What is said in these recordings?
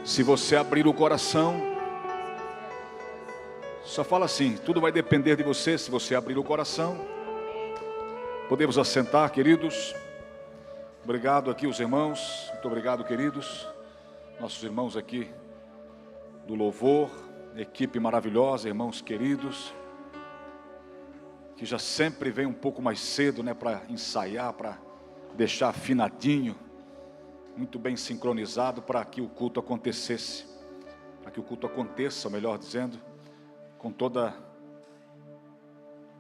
Se você abrir o coração, só fala assim, tudo vai depender de você se você abrir o coração. Podemos assentar, queridos. Obrigado aqui os irmãos, muito obrigado, queridos. Nossos irmãos aqui do louvor, equipe maravilhosa, irmãos queridos, que já sempre vem um pouco mais cedo, né, para ensaiar, para deixar afinadinho, muito bem sincronizado para que o culto acontecesse, para que o culto aconteça, melhor dizendo, com toda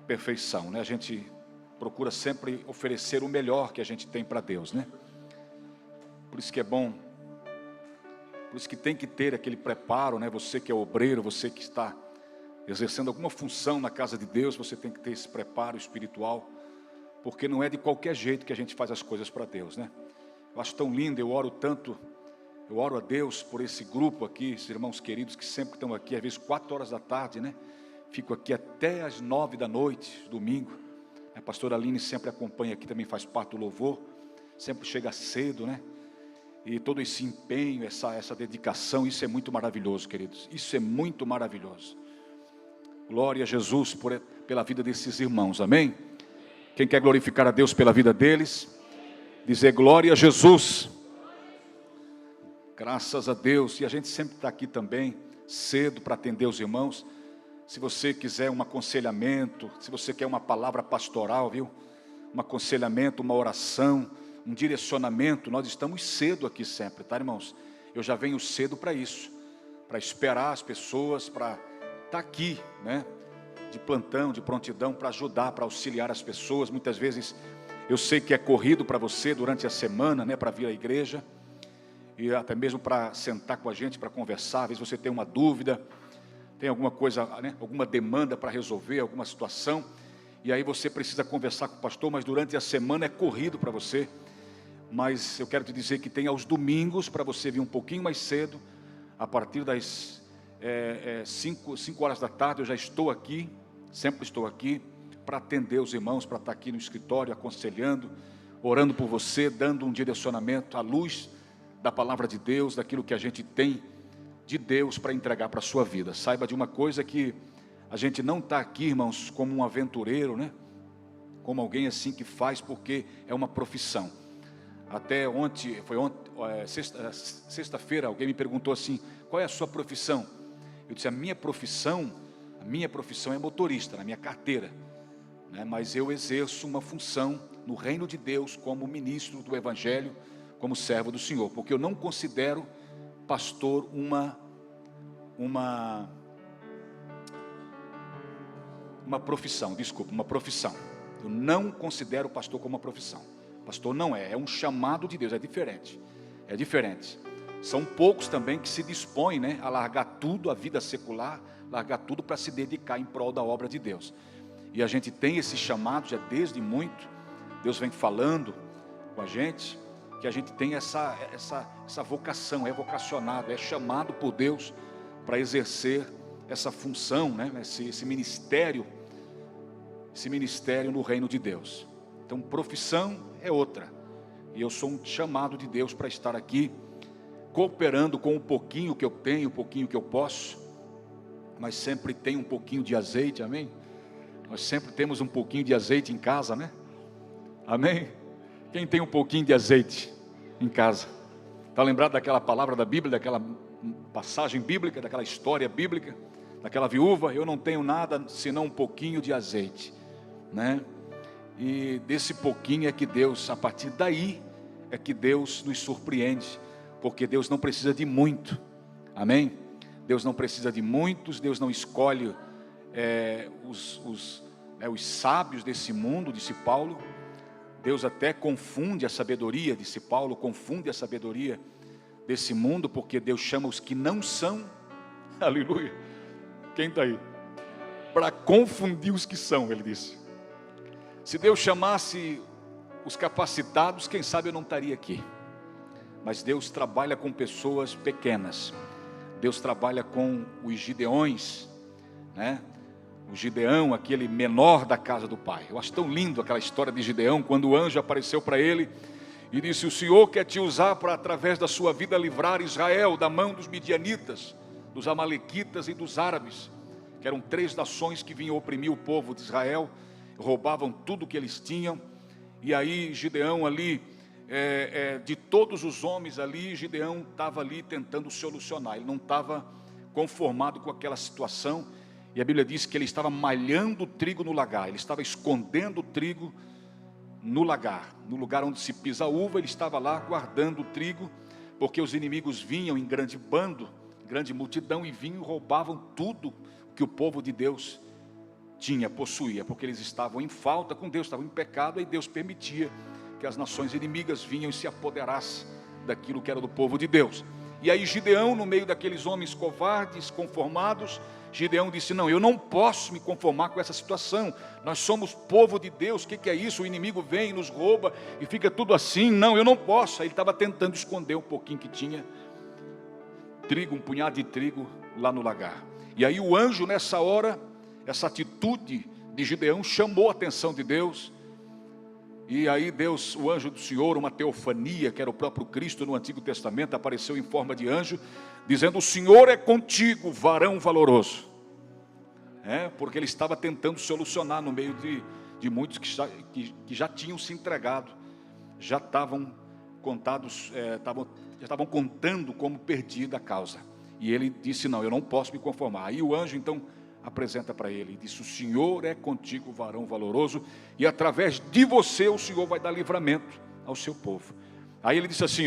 perfeição, né? A gente procura sempre oferecer o melhor que a gente tem para Deus, né? Por isso que é bom, por isso que tem que ter aquele preparo, né? Você que é obreiro, você que está exercendo alguma função na casa de Deus, você tem que ter esse preparo espiritual, porque não é de qualquer jeito que a gente faz as coisas para Deus, né? Eu acho tão lindo, eu oro tanto, eu oro a Deus por esse grupo aqui, esses irmãos queridos que sempre estão aqui, às vezes 4 horas da tarde, né? Fico aqui até às 9 da noite, domingo. A pastora Aline sempre acompanha aqui, também faz parte do louvor, sempre chega cedo, né? E todo esse empenho, essa dedicação, isso é muito maravilhoso, queridos. Isso é muito maravilhoso. Glória a Jesus pela vida desses irmãos, amém? Quem quer glorificar a Deus pela vida deles, dizer glória a Jesus. Graças a Deus. E a gente sempre está aqui também, cedo, para atender os irmãos. Se você quiser um aconselhamento, se você quer uma palavra pastoral, viu? Um aconselhamento, uma oração, um direcionamento, nós estamos cedo aqui sempre, tá, irmãos? Eu já venho cedo para isso, para esperar as pessoas, para estar aqui, né? De plantão, de prontidão, para ajudar, para auxiliar as pessoas. Muitas vezes eu sei que é corrido para você durante a semana, né? Para vir à igreja, e até mesmo para sentar com a gente, para conversar. Às vezes você tem uma dúvida, tem alguma coisa, né? Alguma demanda para resolver, alguma situação, e aí você precisa conversar com o pastor, mas durante a semana é corrido para você. Mas eu quero te dizer que tem aos domingos para você vir um pouquinho mais cedo, a partir das 5 horas da tarde eu já estou aqui, sempre estou aqui, para atender os irmãos, para estar aqui no escritório, aconselhando, orando por você, dando um direcionamento à luz da palavra de Deus, daquilo que a gente tem de Deus para entregar para a sua vida. Saiba de uma coisa, que a gente não está aqui, irmãos, como um aventureiro, né? Como alguém assim que faz porque é uma profissão. Até ontem, sexta-feira, alguém me perguntou assim, qual é a sua profissão? Eu disse, a minha profissão é motorista, na minha carteira, né? Mas eu exerço uma função no reino de Deus como ministro do Evangelho, como servo do Senhor, porque eu não considero pastor uma profissão, uma profissão. Eu não considero o pastor como uma profissão. Pastor não é um chamado de Deus, é diferente. São poucos também que se dispõem, né, a largar tudo, a vida secular, largar tudo para se dedicar em prol da obra de Deus. E a gente tem esse chamado já desde muito. Deus vem falando com a gente, que a gente tem essa vocação, é vocacionado, é chamado por Deus para exercer essa função, né, esse ministério no reino de Deus. Então, profissão é outra, e eu sou um chamado de Deus para estar aqui, cooperando com o pouquinho que eu tenho, o pouquinho que eu posso, mas sempre tem um pouquinho de azeite, amém? Nós sempre temos um pouquinho de azeite em casa, né? Amém? Quem tem um pouquinho de azeite em casa? Está lembrado daquela palavra da Bíblia, daquela passagem bíblica, daquela história bíblica, daquela viúva? Eu não tenho nada senão um pouquinho de azeite, né? E desse pouquinho é que Deus, a partir daí, é que Deus nos surpreende, porque Deus não precisa de muito, amém? Deus não precisa de muitos, Deus não escolhe os sábios desse mundo, disse Paulo. Deus até confunde a sabedoria, disse Paulo, confunde a sabedoria desse mundo, porque Deus chama os que não são, aleluia, quem está aí? Para confundir os que são, ele disse. Se Deus chamasse os capacitados, quem sabe eu não estaria aqui. Mas Deus trabalha com pessoas pequenas. Deus trabalha com os Gideões, né? O Gideão, aquele menor da casa do pai. Eu acho tão lindo aquela história de Gideão, quando o anjo apareceu para ele e disse: o Senhor quer te usar para, através da sua vida, livrar Israel da mão dos midianitas, dos amalequitas e dos árabes, que eram 3 nações que vinham oprimir o povo de Israel, roubavam tudo que eles tinham. E aí Gideão ali, de todos os homens ali, Gideão estava ali tentando solucionar. Ele não estava conformado com aquela situação, e a Bíblia diz que ele estava malhando o trigo no lagar, ele estava escondendo o trigo no lagar, no lugar onde se pisa a uva. Ele estava lá guardando o trigo, porque os inimigos vinham em grande bando, grande multidão, e vinham e roubavam tudo que o povo de Deus possuía, porque eles estavam em falta com Deus, estavam em pecado, e Deus permitia que as nações inimigas vinham e se apoderassem daquilo que era do povo de Deus. E aí Gideão, no meio daqueles homens covardes, conformados, Gideão disse: não, eu não posso me conformar com essa situação, nós somos povo de Deus, o que é isso? O inimigo vem e nos rouba, e fica tudo assim, não, eu não posso. Aí ele estava tentando esconder um pouquinho que tinha, trigo, um punhado de trigo lá no lagar. E aí o anjo, nessa hora, essa atitude de Gideão chamou a atenção de Deus. E aí Deus, o anjo do Senhor, uma teofania, que era o próprio Cristo no Antigo Testamento, apareceu em forma de anjo, dizendo: o Senhor é contigo, varão valoroso. Porque ele estava tentando solucionar no meio de muitos que já tinham se entregado, já estavam contados, já estavam contando como perdida a causa. E ele disse: não, eu não posso me conformar. Aí o anjo então apresenta para ele, disse: o Senhor é contigo, varão valoroso, e através de você o Senhor vai dar livramento ao seu povo. Aí ele disse assim,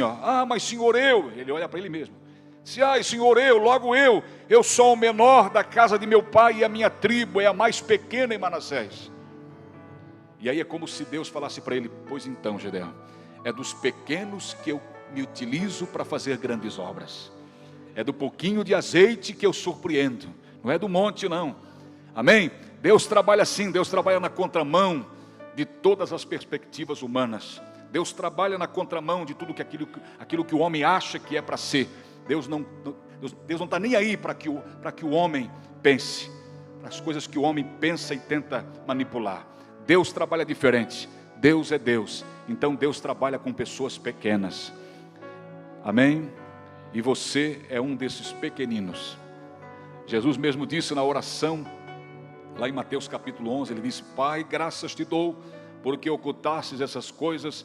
mas Senhor, ele olha para ele mesmo, disse: Senhor, logo eu sou o menor da casa de meu pai, e a minha tribo é a mais pequena em Manassés. E aí é como se Deus falasse para ele: pois então, Gideão, é dos pequenos que eu me utilizo para fazer grandes obras, é do pouquinho de azeite que eu surpreendo, não é do monte não. Amém? Deus trabalha assim, Deus trabalha na contramão de todas as perspectivas humanas. Deus trabalha na contramão de tudo aquilo que o homem acha que é para ser. Deus não está nem aí para que o homem pense, para as coisas que o homem pensa e tenta manipular. Deus trabalha diferente. Deus é Deus. Então Deus trabalha com pessoas pequenas. Amém? E você é um desses pequeninos. Jesus mesmo disse na oração, lá em Mateus capítulo 11, ele disse: Pai, graças te dou, porque ocultastes essas coisas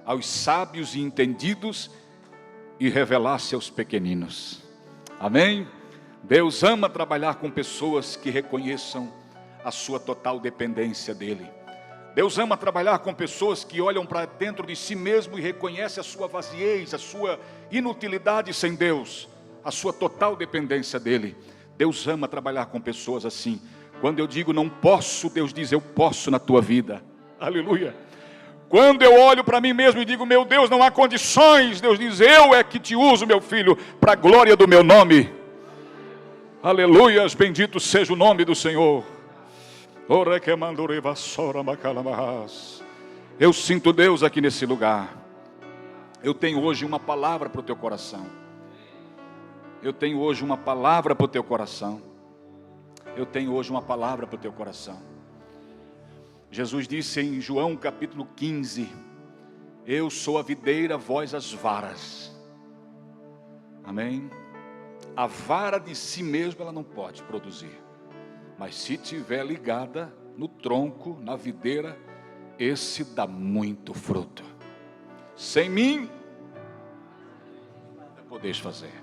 aos sábios e entendidos, e revelaste aos pequeninos. Amém? Deus ama trabalhar com pessoas que reconheçam a sua total dependência dEle. Deus ama trabalhar com pessoas que olham para dentro de si mesmo e reconhecem a sua vaziez, a sua inutilidade sem Deus, a sua total dependência dEle. Deus ama trabalhar com pessoas assim. Quando eu digo não posso, Deus diz: eu posso na tua vida. Aleluia. Quando eu olho para mim mesmo e digo: meu Deus, não há condições, Deus diz: eu é que te uso, meu filho, para a glória do meu nome. Aleluias, bendito seja o nome do Senhor. Eu sinto Deus aqui nesse lugar. Eu tenho hoje uma palavra para o teu coração. Eu tenho hoje uma palavra para o teu coração. Eu tenho hoje uma palavra para o teu coração. Jesus disse em João capítulo 15: eu sou a videira, vós as varas. Amém? A vara de si mesma ela não pode produzir, mas se tiver ligada no tronco, na videira, esse dá muito fruto. Sem mim, não podeis fazer.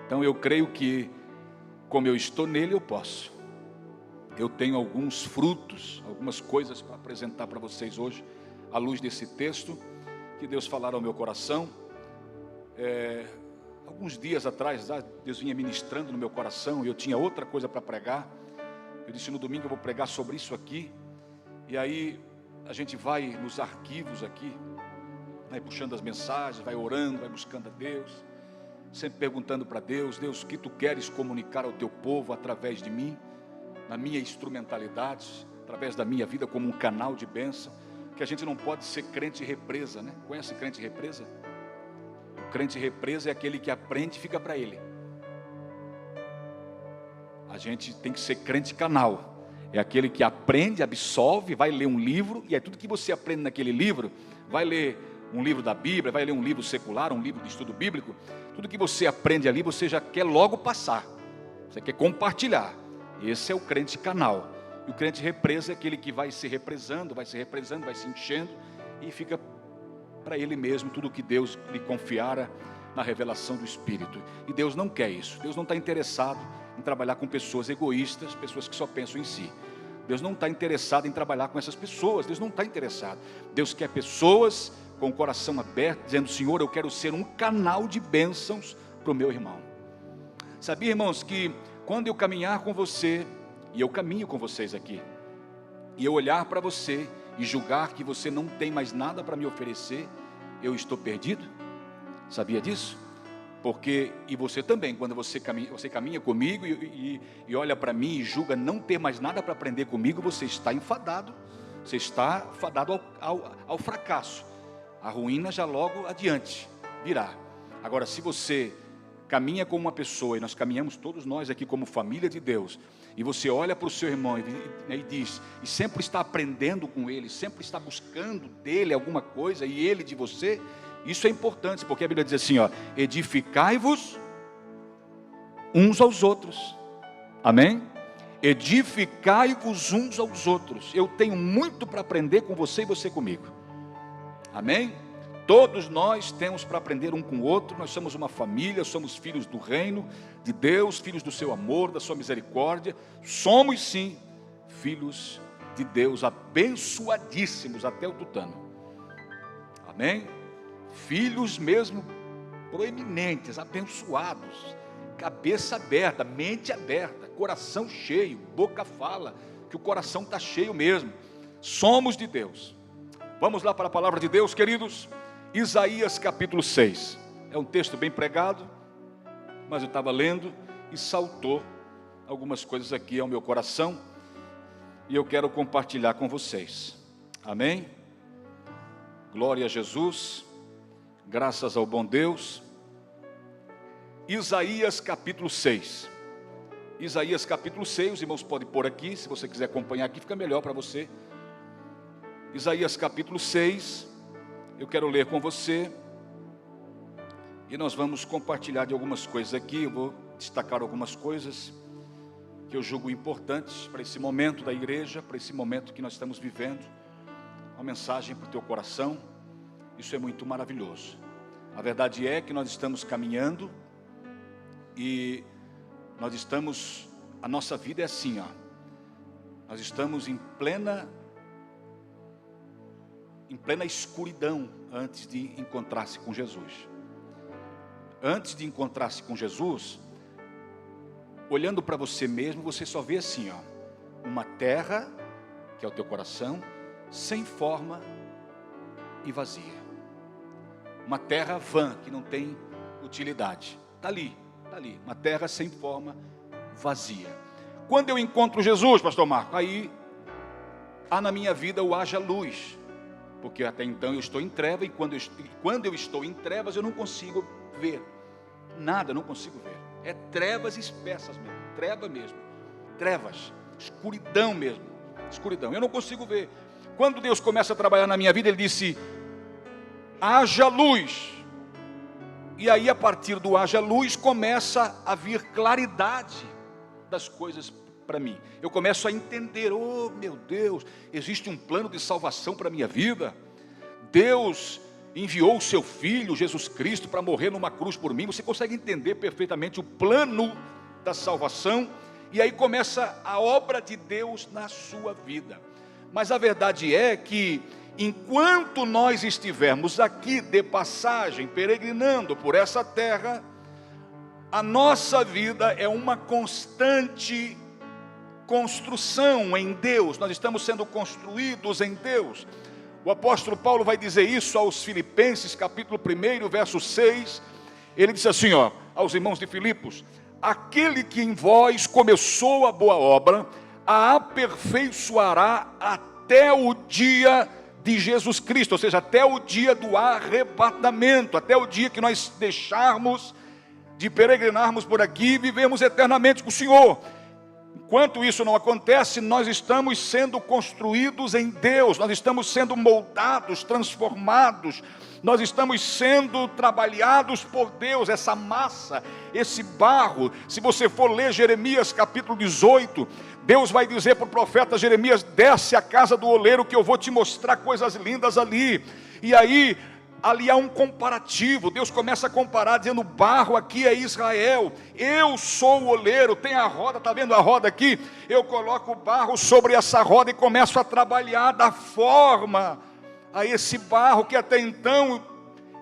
Então eu creio que, como eu estou nele, eu posso. Eu tenho alguns frutos, algumas coisas para apresentar para vocês hoje, à luz desse texto, que Deus falara ao meu coração. Alguns dias atrás, Deus vinha ministrando no meu coração, e eu tinha outra coisa para pregar. Eu disse: no domingo eu vou pregar sobre isso aqui. E aí a gente vai nos arquivos aqui, vai puxando as mensagens, vai orando, vai buscando a Deus, sempre perguntando para Deus: Deus, o que tu queres comunicar ao teu povo através de mim, na minha instrumentalidade, através da minha vida como um canal de bênção. Que a gente não pode ser crente represa, né? Conhece crente represa? O crente represa é aquele que aprende e fica para ele. A gente tem que ser crente canal. É aquele que aprende, absorve, vai ler um livro, e é tudo que você aprende naquele livro, vai ler um livro da Bíblia, vai ler um livro secular, um livro de estudo bíblico, tudo que você aprende ali, você já quer logo passar, você quer compartilhar. Esse é o crente canal. E o crente represa é aquele que vai se represando, vai se enchendo, e fica para ele mesmo tudo o que Deus lhe confiara na revelação do Espírito. E Deus não quer isso. Deus não está interessado em trabalhar com pessoas egoístas, pessoas que só pensam em si. Deus não está interessado em trabalhar com essas pessoas. Deus não está interessado. Deus quer pessoas com o coração aberto, dizendo: Senhor, eu quero ser um canal de bênçãos para o meu irmão. Sabia, irmãos, que quando eu caminhar com você, e eu caminho com vocês aqui, e eu olhar para você e julgar que você não tem mais nada para me oferecer, eu estou perdido? Sabia disso? Porque, e você também, quando você caminha comigo e olha para mim e julga não ter mais nada para aprender comigo, você está enfadado, você está fadado ao fracasso. A ruína já logo adiante virá. Agora, se você caminha com uma pessoa, e nós caminhamos todos nós aqui como família de Deus, e você olha para o seu irmão e diz, e sempre está aprendendo com ele, sempre está buscando dele alguma coisa, e ele de você, isso é importante, porque a Bíblia diz assim, ó, edificai-vos uns aos outros, amém? Edificai-vos uns aos outros. Eu tenho muito para aprender com você e você comigo, amém? Todos nós temos para aprender um com o outro. Nós somos uma família, somos filhos do reino de Deus, filhos do seu amor, da sua misericórdia. Somos sim filhos de Deus, abençoadíssimos até o tutano, amém? Filhos mesmo proeminentes, abençoados, cabeça aberta, mente aberta, coração cheio, boca fala, que o coração está cheio mesmo. Somos de Deus. Vamos lá para a palavra de Deus, queridos. Isaías capítulo 6, é um texto bem pregado, mas eu estava lendo e saltou algumas coisas aqui ao meu coração, e eu quero compartilhar com vocês, amém? Glória a Jesus, graças ao bom Deus. Isaías capítulo 6, Isaías capítulo 6, os irmãos podem pôr aqui, se você quiser acompanhar aqui, fica melhor para você. Isaías capítulo 6, eu quero ler com você, e nós vamos compartilhar de algumas coisas aqui. Eu vou destacar algumas coisas que eu julgo importantes para esse momento da igreja, para esse momento que nós estamos vivendo. Uma mensagem para o teu coração, isso é muito maravilhoso. A verdade é que nós estamos caminhando, e nós estamos, a nossa vida é assim, ó, nós estamos em plena escuridão antes de encontrar-se com Jesus. Antes de encontrar-se com Jesus, olhando para você mesmo, você só vê assim, ó, uma terra, que é o teu coração, sem forma e vazia. Uma terra vã, que não tem utilidade. Está ali, uma terra sem forma, vazia. Quando eu encontro Jesus, pastor Marco, aí há na minha vida o haja luz. Porque até então eu estou em treva, e quando eu estou em trevas, eu não consigo ver nada, não consigo ver. É trevas espessas mesmo, trevas, escuridão mesmo, escuridão. Eu não consigo ver. Quando Deus começa a trabalhar na minha vida, Ele disse, haja luz. E aí, a partir do haja luz, começa a vir claridade das coisas para mim. Eu começo a entender, oh meu Deus, existe um plano de salvação para a minha vida. Deus enviou o seu Filho, Jesus Cristo, para morrer numa cruz por mim. Você consegue entender perfeitamente o plano da salvação, e aí começa a obra de Deus na sua vida. Mas a verdade é que, enquanto nós estivermos aqui de passagem, peregrinando por essa terra, a nossa vida é uma constante construção em Deus. Nós estamos sendo construídos em Deus. O apóstolo Paulo vai dizer isso aos Filipenses, capítulo 1, verso 6. Ele diz assim, ó, aos irmãos de Filipos: aquele que em vós começou a boa obra, a aperfeiçoará até o dia de Jesus Cristo, ou seja, até o dia do arrebatamento, até o dia que nós deixarmos de peregrinarmos por aqui e vivemos eternamente com o Senhor. Enquanto isso não acontece, nós estamos sendo construídos em Deus, nós estamos sendo moldados, transformados, nós estamos sendo trabalhados por Deus, essa massa, esse barro. Se você for ler Jeremias capítulo 18, Deus vai dizer para o profeta Jeremias: desce à casa do oleiro que eu vou te mostrar coisas lindas ali. E aí, ali há um comparativo. Deus começa a comparar, dizendo: o barro aqui é Israel, eu sou o oleiro, tem a roda, está vendo a roda aqui? Eu coloco o barro sobre essa roda e começo a trabalhar da forma a esse barro que até então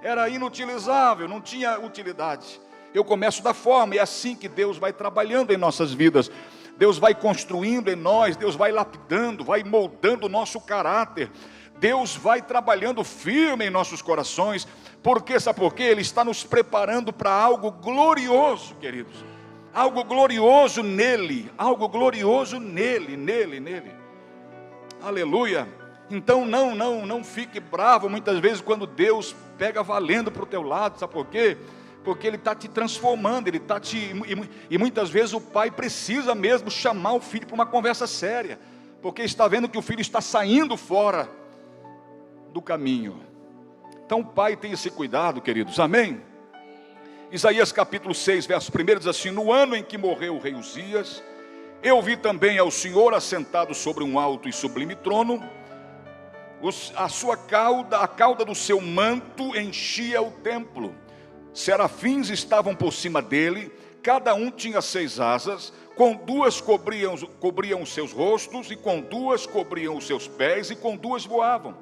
era inutilizável, não tinha utilidade. Eu começo da forma, e é assim que Deus vai trabalhando em nossas vidas. Deus vai construindo em nós, Deus vai lapidando, vai moldando o nosso caráter. Deus vai trabalhando firme em nossos corações. Porque, sabe por quê? Ele está nos preparando para algo glorioso, queridos. Algo glorioso nele, algo glorioso nele. Aleluia. Então não fique bravo muitas vezes quando Deus pega valendo para o teu lado. Sabe por quê? Porque Ele está te transformando, Ele está e muitas vezes o pai precisa mesmo chamar o filho para uma conversa séria, porque está vendo que o filho está saindo fora do caminho. Então o pai tem esse cuidado, queridos, amém? Isaías capítulo 6, verso 1 diz assim: no ano em que morreu o rei Uzias, eu vi também ao Senhor assentado sobre um alto e sublime trono. A cauda do seu manto enchia o templo. Serafins estavam por cima dele, cada um tinha 6 asas, com 2 cobriam os seus rostos, e com 2 cobriam os seus pés, e com 2 voavam.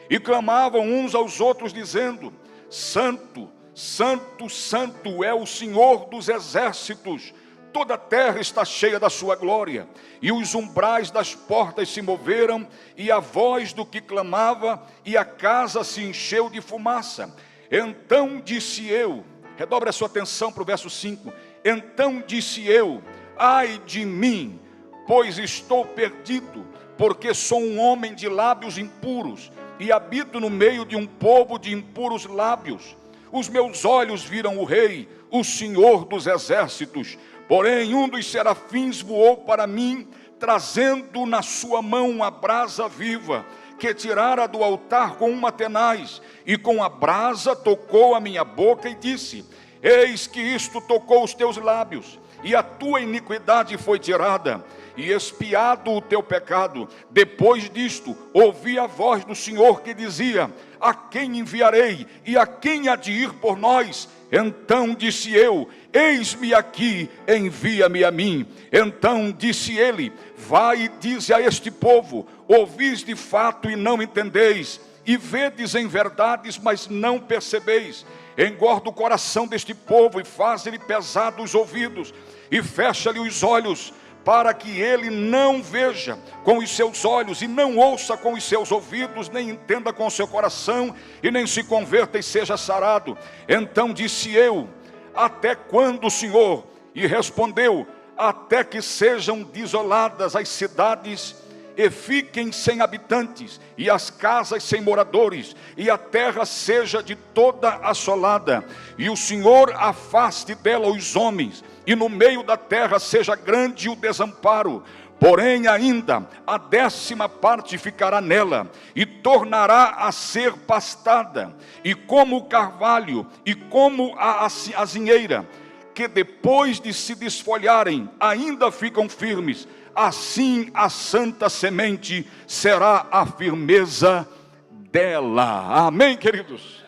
E clamavam uns aos outros, dizendo: Santo, Santo, Santo é o Senhor dos exércitos, toda a terra está cheia da sua glória. E os umbrais das portas se moveram, e a voz do que clamava, e a casa se encheu de fumaça. Então disse eu, redobre a sua atenção para o verso 5, então disse eu: ai de mim, pois estou perdido, porque sou um homem de lábios impuros, e habito no meio de um povo de impuros lábios. Os meus olhos viram o Rei, o Senhor dos exércitos. Porém um dos serafins voou para mim, trazendo na sua mão uma brasa viva, que tirara do altar com uma tenaz, e com a brasa tocou a minha boca e disse: eis que isto tocou os teus lábios, e a tua iniquidade foi tirada, e expiado o teu pecado. Depois disto, ouvi a voz do Senhor que dizia: a quem enviarei, e a quem há de ir por nós? Então disse eu: eis-me aqui, envia-me a mim. Então disse ele: vai e dize a este povo: ouvis de fato e não entendeis, e vedes em verdades, mas não percebeis. Engorda o coração deste povo, e faz-lhe pesados os ouvidos, e fecha-lhe os olhos, para que ele não veja com os seus olhos, e não ouça com os seus ouvidos, nem entenda com o seu coração, e nem se converta e seja sarado. Então disse eu: até quando, Senhor? E respondeu: até que sejam desoladas as cidades, e fiquem sem habitantes, e as casas sem moradores, e a terra seja de toda assolada, e o Senhor afaste dela os homens, e no meio da terra seja grande o desamparo. Porém ainda a 10ª parte ficará nela, e tornará a ser pastada, e como o carvalho, e como a azinheira, que depois de se desfolharem, ainda ficam firmes. Assim a santa semente será a firmeza dela. Amém, queridos?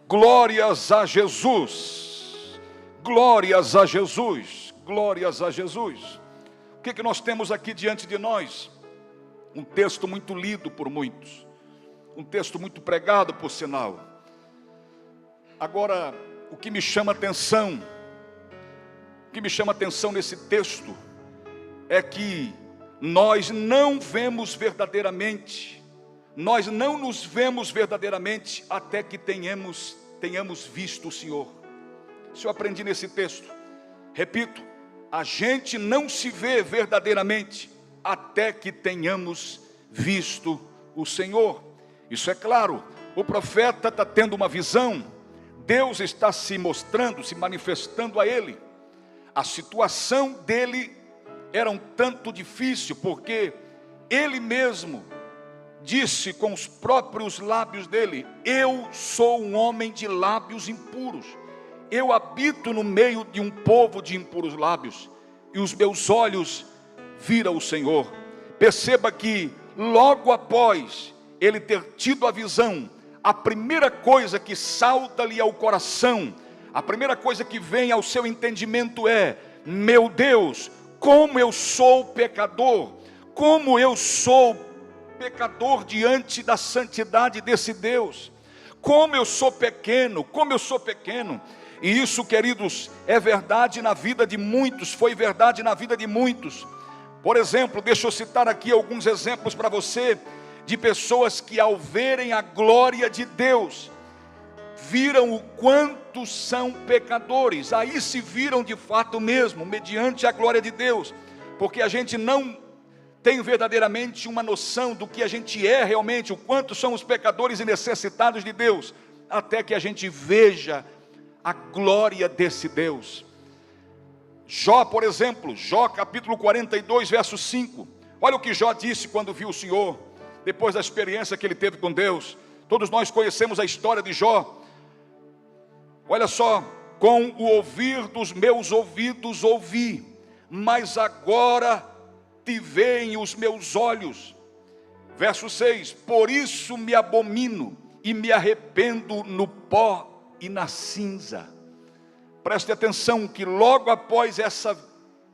Glórias a Jesus. Glórias a Jesus. Glórias a Jesus. O que nós temos aqui diante de nós? Um texto muito lido por muitos, um texto muito pregado, por sinal. Agora, o que me chama atenção nesse texto é que nós não vemos verdadeiramente, nós não nos vemos verdadeiramente até que tenhamos visto o Senhor. Isso eu aprendi nesse texto. Repito, a gente não se vê verdadeiramente até que tenhamos visto o Senhor. Isso é claro. O profeta está tendo uma visão, Deus está se mostrando, se manifestando a ele. A situação dele era um tanto difícil, porque ele mesmo disse com os próprios lábios dele: eu sou um homem de lábios impuros, eu habito no meio de um povo de impuros lábios, e os meus olhos viram o Senhor. Perceba que logo após ele ter tido a visão, a primeira coisa que salta-lhe ao coração, a primeira coisa que vem ao seu entendimento é: meu Deus, como eu sou pecador, como eu sou pecador diante da santidade desse Deus, como eu sou pequeno, como eu sou pequeno. E isso, queridos, é verdade na vida de muitos, foi verdade na vida de muitos. Por exemplo, deixa eu citar aqui alguns exemplos para você, de pessoas que ao verem a glória de Deus, viram o quanto são pecadores, aí se viram de fato mesmo, mediante a glória de Deus, porque a gente não tem verdadeiramente uma noção do que a gente é realmente, o quanto somos pecadores e necessitados de Deus, até que a gente veja a glória desse Deus. Jó, por exemplo, Jó capítulo 42, verso 5, olha o que Jó disse quando viu o Senhor, depois da experiência que ele teve com Deus. Todos nós conhecemos a história de Jó. Olha só: com o ouvir dos meus ouvidos ouvi, mas agora te veem os meus olhos. Verso 6, por isso me abomino e me arrependo no pó e na cinza. Preste atenção que logo após essa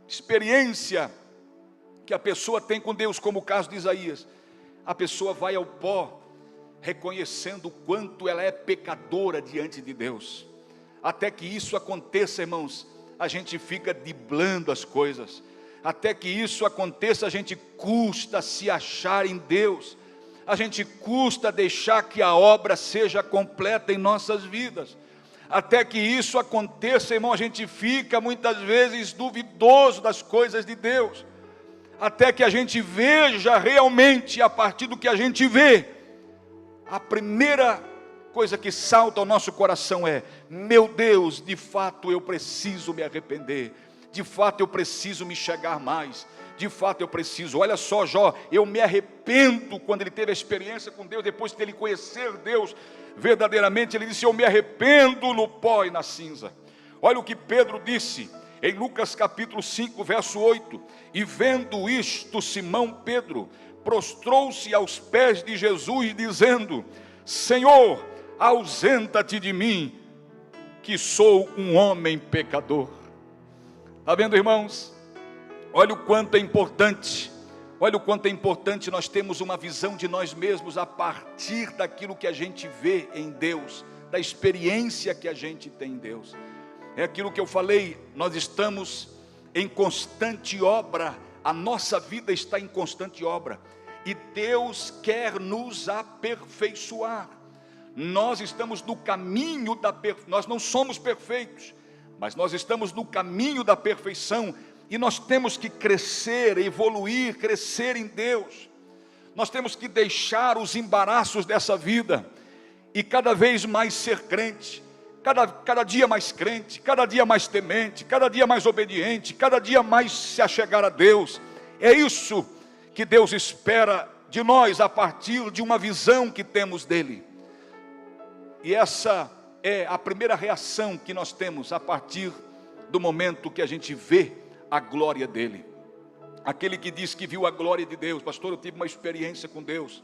experiência que a pessoa tem com Deus, como o caso de Isaías, a pessoa vai ao pó, reconhecendo o quanto ela é pecadora diante de Deus. Até que isso aconteça, irmãos, a gente fica driblando as coisas. Até que isso aconteça, a gente custa se achar em Deus. A gente custa deixar que a obra seja completa em nossas vidas. Até que isso aconteça, irmão, a gente fica muitas vezes duvidoso das coisas de Deus. Até que a gente veja realmente, a partir do que a gente vê, a primeira coisa que salta ao nosso coração é: meu Deus, de fato eu preciso me arrepender, de fato eu preciso me chegar mais, de fato eu preciso. Olha só Jó, eu me arrependo. Quando ele teve a experiência com Deus, depois de ele conhecer Deus verdadeiramente, ele disse: eu me arrependo no pó e na cinza. Olha o que Pedro disse em Lucas capítulo 5, verso 8, e vendo isto, Simão Pedro prostrou-se aos pés de Jesus, dizendo: Senhor, ausenta-te de mim, que sou um homem pecador. Está vendo, irmãos? Olha o quanto é importante, olha o quanto é importante nós termos uma visão de nós mesmos a partir daquilo que a gente vê em Deus, da experiência que a gente tem em Deus. É aquilo que eu falei, nós estamos em constante obra, a nossa vida está em constante obra, e Deus quer nos aperfeiçoar. Nós estamos no caminho nós não somos perfeitos, mas nós estamos no caminho da perfeição, e nós temos que crescer, evoluir, crescer em Deus. Nós temos que deixar os embaraços dessa vida, e cada vez mais ser crente, cada dia mais crente, cada dia mais temente, cada dia mais obediente, cada dia mais se achegar a Deus. É isso que Deus espera de nós, a partir de uma visão que temos dEle. E essa é a primeira reação que nós temos a partir do momento que a gente vê a glória dEle. Aquele que diz que viu a glória de Deus: pastor, eu tive uma experiência com Deus,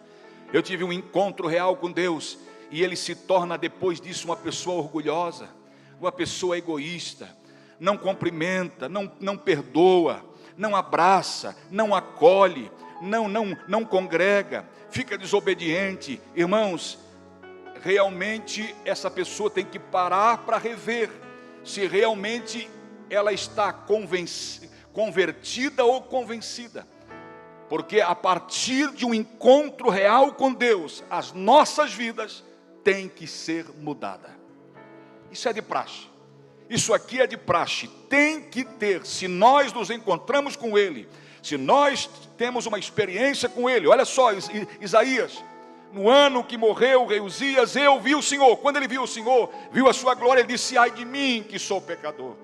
eu tive um encontro real com Deus, e ele se torna depois disso uma pessoa orgulhosa, uma pessoa egoísta, não cumprimenta, não perdoa, não abraça, não acolhe, não congrega, fica desobediente. Irmãos, realmente essa pessoa tem que parar para rever se realmente ela está convertida ou convencida, porque a partir de um encontro real com Deus, as nossas vidas têm que ser mudadas. Isso é de praxe, isso aqui é de praxe, tem que ter. Se nós nos encontramos com Ele, se nós temos uma experiência com Ele, olha só, Isaías, no ano que morreu o rei Uzias, eu vi o Senhor. Quando ele viu o Senhor, viu a sua glória, ele disse: ai de mim que sou pecador,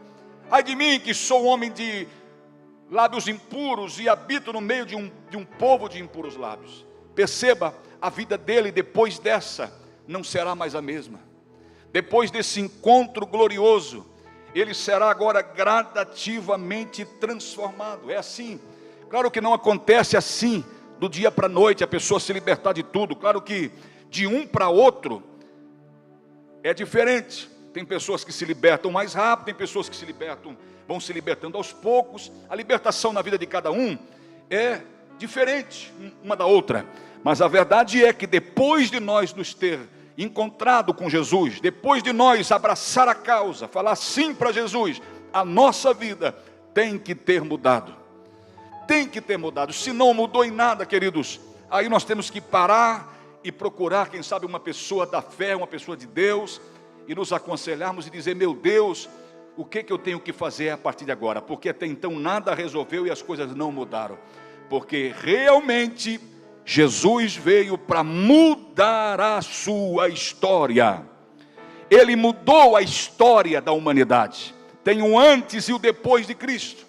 ai de mim que sou homem de lábios impuros e habito no meio de um povo de impuros lábios. Perceba, a vida dele depois dessa não será mais a mesma. Depois desse encontro glorioso, ele será agora gradativamente transformado. É assim. Claro que não acontece assim do dia para a noite, a pessoa se libertar de tudo. Claro que de um para outro é diferente. Tem pessoas que se libertam mais rápido, tem pessoas que vão se libertando aos poucos. A libertação na vida de cada um é diferente uma da outra. Mas a verdade é que depois de nós nos ter encontrado com Jesus, depois de nós abraçar a causa, falar sim para Jesus, a nossa vida tem que ter mudado. Tem que ter mudado. Se não mudou em nada, queridos, aí nós temos que parar e procurar, quem sabe, uma pessoa da fé, uma pessoa de Deus, e nos aconselharmos e dizer: meu Deus, o que eu tenho que fazer a partir de agora? Porque até então nada resolveu e as coisas não mudaram. Porque realmente Jesus veio para mudar a sua história. Ele mudou a história da humanidade. Tem o antes e o depois de Cristo.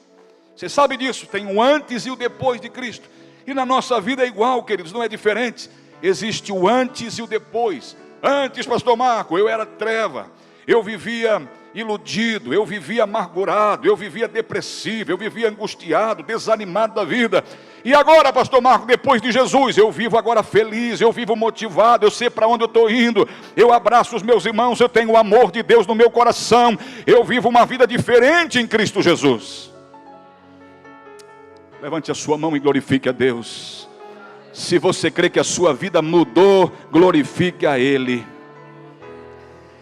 Você sabe disso, tem o antes e o depois de Cristo. E na nossa vida é igual, queridos, não é diferente. Existe o antes e o depois. Antes, pastor Marco, eu era treva, eu vivia iludido, eu vivia amargurado, eu vivia depressivo, eu vivia angustiado, desanimado da vida. E agora, pastor Marco, depois de Jesus, eu vivo agora feliz, eu vivo motivado, eu sei para onde eu estou indo, eu abraço os meus irmãos, eu tenho o amor de Deus no meu coração, eu vivo uma vida diferente em Cristo Jesus. Levante a sua mão e glorifique a Deus. Se você crê que a sua vida mudou, glorifique a Ele.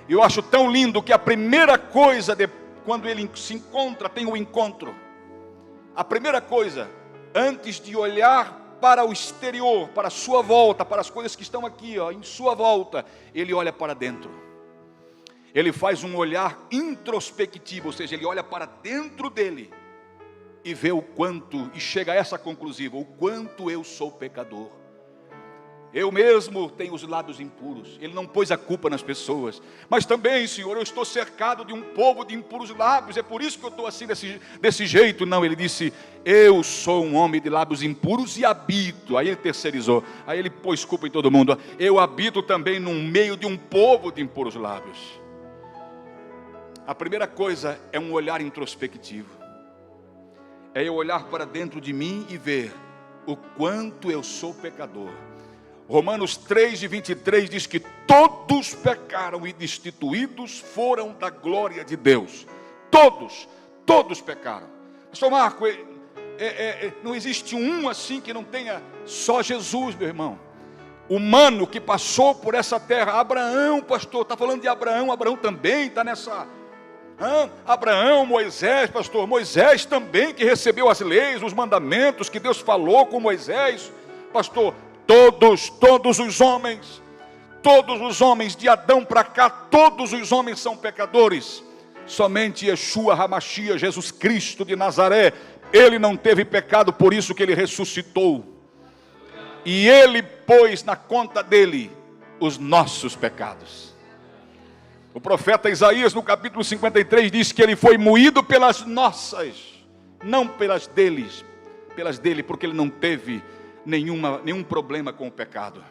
Eu acho tão lindo que a primeira coisa, quando ele se encontra, tem o encontro. A primeira coisa, antes de olhar para o exterior, para a sua volta, para as coisas que estão aqui, em sua volta, ele olha para dentro. Ele faz um olhar introspectivo, ou seja, ele olha para dentro dele e vê o quanto, e chega a essa conclusiva: o quanto eu sou pecador. Eu mesmo tenho os lábios impuros. Ele não pôs a culpa nas pessoas. Mas também, Senhor, eu estou cercado de um povo de impuros lábios. É por isso que eu estou assim, desse jeito. Não, ele disse: eu sou um homem de lábios impuros e habito. Aí ele terceirizou. Aí ele pôs culpa em todo mundo. Eu habito também no meio de um povo de impuros lábios. A primeira coisa é um olhar introspectivo. É eu olhar para dentro de mim e ver o quanto eu sou pecador. Romanos 3:23 diz que todos pecaram e destituídos foram da glória de Deus. Todos pecaram. Pastor Marco, não existe um assim que não tenha só Jesus, meu irmão. Humano que passou por essa terra. Abraão, pastor, está falando de Abraão. Abraão também está nessa... Abraão, Moisés, pastor, Moisés também, que recebeu as leis, os mandamentos que Deus falou com Moisés. Pastor, todos os homens de Adão para cá, todos os homens são pecadores. Somente Yeshua HaMashiach, Jesus Cristo de Nazaré, ele não teve pecado, por isso que ele ressuscitou. E ele pôs na conta dele os nossos pecados. O profeta Isaías, no capítulo 53, diz que ele foi moído pelas nossas, não pelas dele, porque ele não teve nenhum problema com o pecado.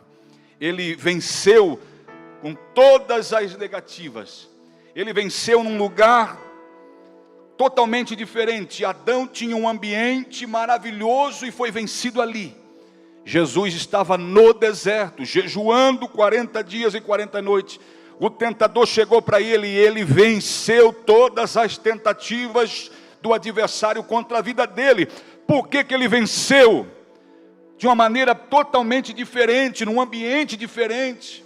Ele venceu com todas as negativas. Ele venceu num lugar totalmente diferente. Adão tinha um ambiente maravilhoso e foi vencido ali. Jesus estava no deserto, jejuando 40 dias e 40 noites. O tentador chegou para ele e ele venceu todas as tentativas do adversário contra a vida dele. Por que ele venceu? De uma maneira totalmente diferente, num ambiente diferente.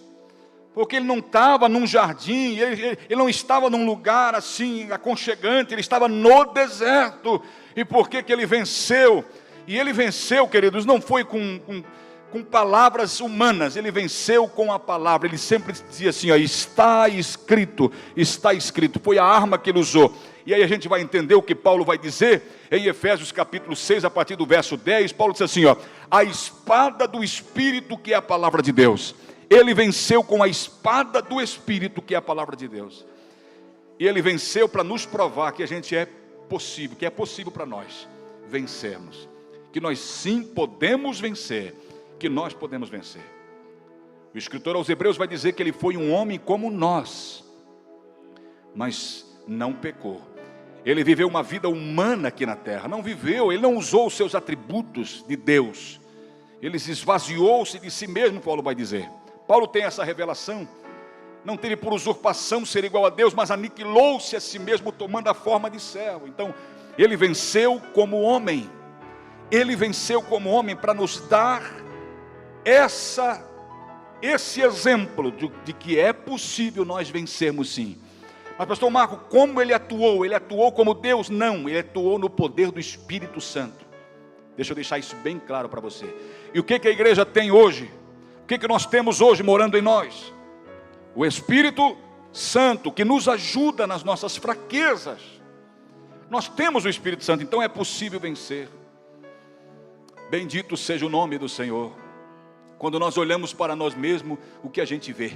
Porque ele não estava num jardim, ele não estava num lugar assim aconchegante, ele estava no deserto. E por que ele venceu? E ele venceu, queridos, não foi com palavras humanas, ele venceu com a palavra. Ele sempre dizia assim, está escrito, está escrito. Foi a arma que ele usou. E aí a gente vai entender o que Paulo vai dizer em Efésios capítulo 6, a partir do verso 10. Paulo diz assim, a espada do Espírito, que é a palavra de Deus. Ele venceu com a espada do Espírito, que é a palavra de Deus. E ele venceu para nos provar que a gente é possível, que é possível para nós vencermos. Que nós sim podemos vencer, que nós podemos vencer. O escritor aos Hebreus vai dizer que ele foi um homem como nós, mas não pecou. Ele viveu uma vida humana aqui na terra, não viveu, ele não usou os seus atributos de Deus, ele se esvaziou-se de si mesmo, Paulo vai dizer. Paulo tem essa revelação, não teve por usurpação ser igual a Deus, mas aniquilou-se a si mesmo, tomando a forma de servo. Então, ele venceu como homem, ele venceu como homem para nos dar esse exemplo de que é possível nós vencermos sim. Mas pastor Marco, como ele atuou? Ele atuou como Deus? Não, ele atuou no poder do Espírito Santo. Deixa eu deixar isso bem claro para você. E o que a igreja tem hoje? O que nós temos hoje morando em nós? O Espírito Santo, que nos ajuda nas nossas fraquezas. Nós temos o Espírito Santo, então é possível vencer. Bendito seja o nome do Senhor. Quando nós olhamos para nós mesmos, o que a gente vê?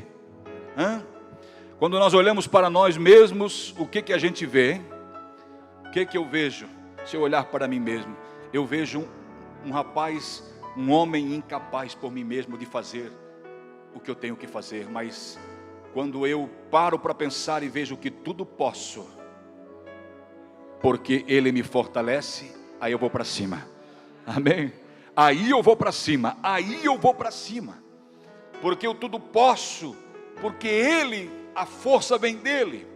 Quando nós olhamos para nós mesmos, o que a gente vê? O que eu vejo? Se eu olhar para mim mesmo, eu vejo um rapaz, um homem incapaz por mim mesmo de fazer o que eu tenho que fazer. Mas quando eu paro para pensar e vejo que tudo posso, porque Ele me fortalece, aí eu vou para cima. Amém? Aí eu vou para cima, porque eu tudo posso, porque Ele, a força vem dEle.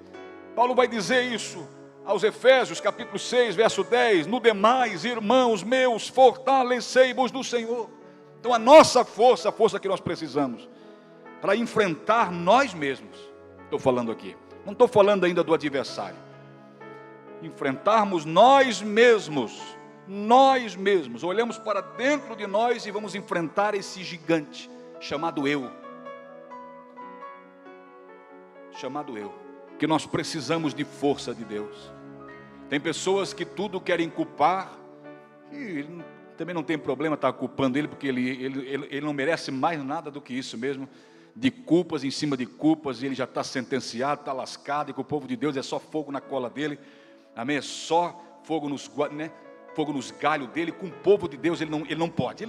Paulo vai dizer isso aos Efésios, capítulo 6, verso 10, no demais, irmãos meus, fortalecei-vos no Senhor. Então a nossa força, a força que nós precisamos, para enfrentar nós mesmos, estou falando aqui, não estou falando ainda do adversário, enfrentarmos nós mesmos, olhamos para dentro de nós e vamos enfrentar esse gigante, chamado eu, que nós precisamos de força de Deus. Tem pessoas que tudo querem culpar, e também não tem problema estar culpando ele, porque ele não merece mais nada do que isso mesmo, de culpas em cima de culpas, e ele já está sentenciado, está lascado, e com o povo de Deus é só fogo na cola dele, amém? É só fogo fogo nos galhos dele. Com o povo de Deus ele não pode.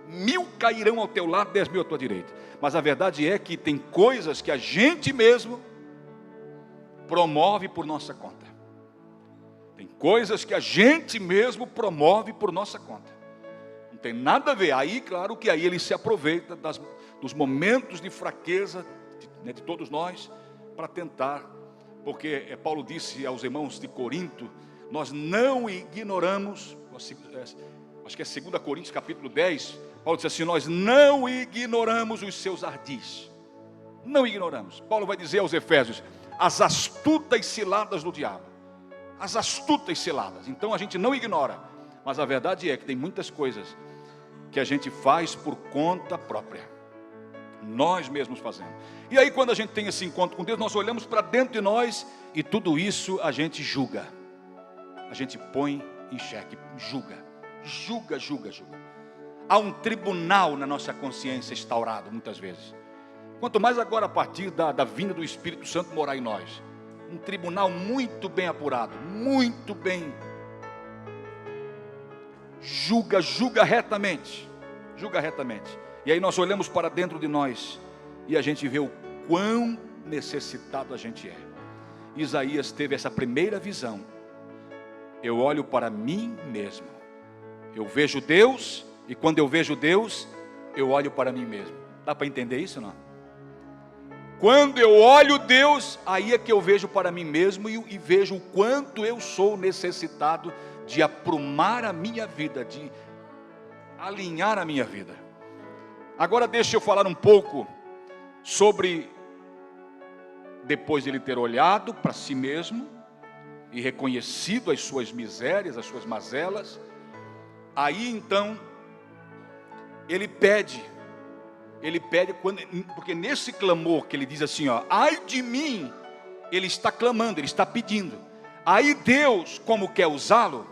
1000 cairão ao teu lado, 10.000 à tua direita. Mas a verdade é que tem coisas que a gente mesmo promove por nossa conta. Tem coisas que a gente mesmo promove por nossa conta. Não tem nada a ver. Aí, claro que aí ele se aproveita dos momentos de fraqueza de todos nós para tentar. Porque Paulo disse aos irmãos de Corinto, nós não ignoramos, acho que é 2 Coríntios capítulo 10, Paulo diz assim, nós não ignoramos os seus ardis. Não ignoramos. Paulo vai dizer aos Efésios, as astutas ciladas do diabo. As astutas ciladas. Então a gente não ignora. Mas a verdade é que tem muitas coisas que a gente faz por conta própria. Nós mesmos fazemos. E aí quando a gente tem esse encontro com Deus, nós olhamos para dentro de nós e tudo isso a gente julga. A gente põe em xeque, julga. Há um tribunal na nossa consciência instaurado muitas vezes. Quanto mais agora a partir da vinda do Espírito Santo morar em nós. Um tribunal muito bem apurado, muito bem. Julga retamente. E aí nós olhamos para dentro de nós e a gente vê o quão necessitado a gente é. Isaías teve essa primeira visão. Eu olho para mim mesmo. Eu vejo Deus, e quando eu vejo Deus, eu olho para mim mesmo. Dá para entender isso, não? Quando eu olho Deus, aí é que eu vejo para mim mesmo e vejo o quanto eu sou necessitado de aprumar a minha vida, de alinhar a minha vida. Agora deixa eu falar um pouco sobre, depois de ele ter olhado para si mesmo e reconhecido as suas misérias, as suas mazelas, aí então ele pede, porque nesse clamor que ele diz assim, ó, ai de mim, ele está clamando, ele está pedindo. Aí Deus, como quer usá-lo,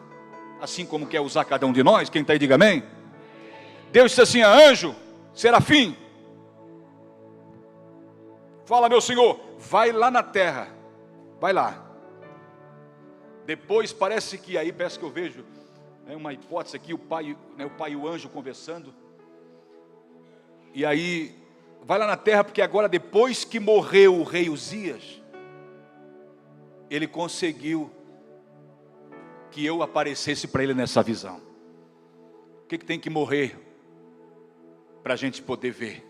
assim como quer usar cada um de nós, quem está aí diga amém. Deus disse assim, anjo, serafim, fala meu Senhor, vai lá na terra, vai lá. Depois parece que eu vejo É uma hipótese aqui, o pai e o anjo conversando. E aí, vai lá na terra, porque agora depois que morreu o rei Uzias, ele conseguiu que eu aparecesse para ele nessa visão. O que tem que morrer para a gente poder ver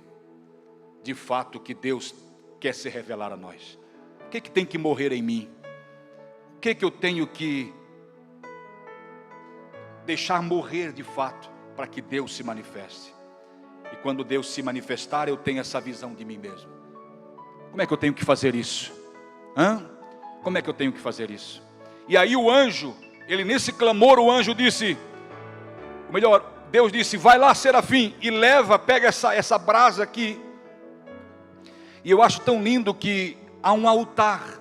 de fato que Deus quer se revelar a nós? O que tem que morrer em mim? O que eu tenho que deixar morrer de fato para que Deus se manifeste? E quando Deus se manifestar, eu tenho essa visão de mim mesmo. Como é que eu tenho que fazer isso? Como é que eu tenho que fazer isso? E aí o anjo, ele nesse clamor, o anjo disse, ou melhor, Deus disse, vai lá, Serafim, e pega essa brasa aqui. E eu acho tão lindo que há um altar.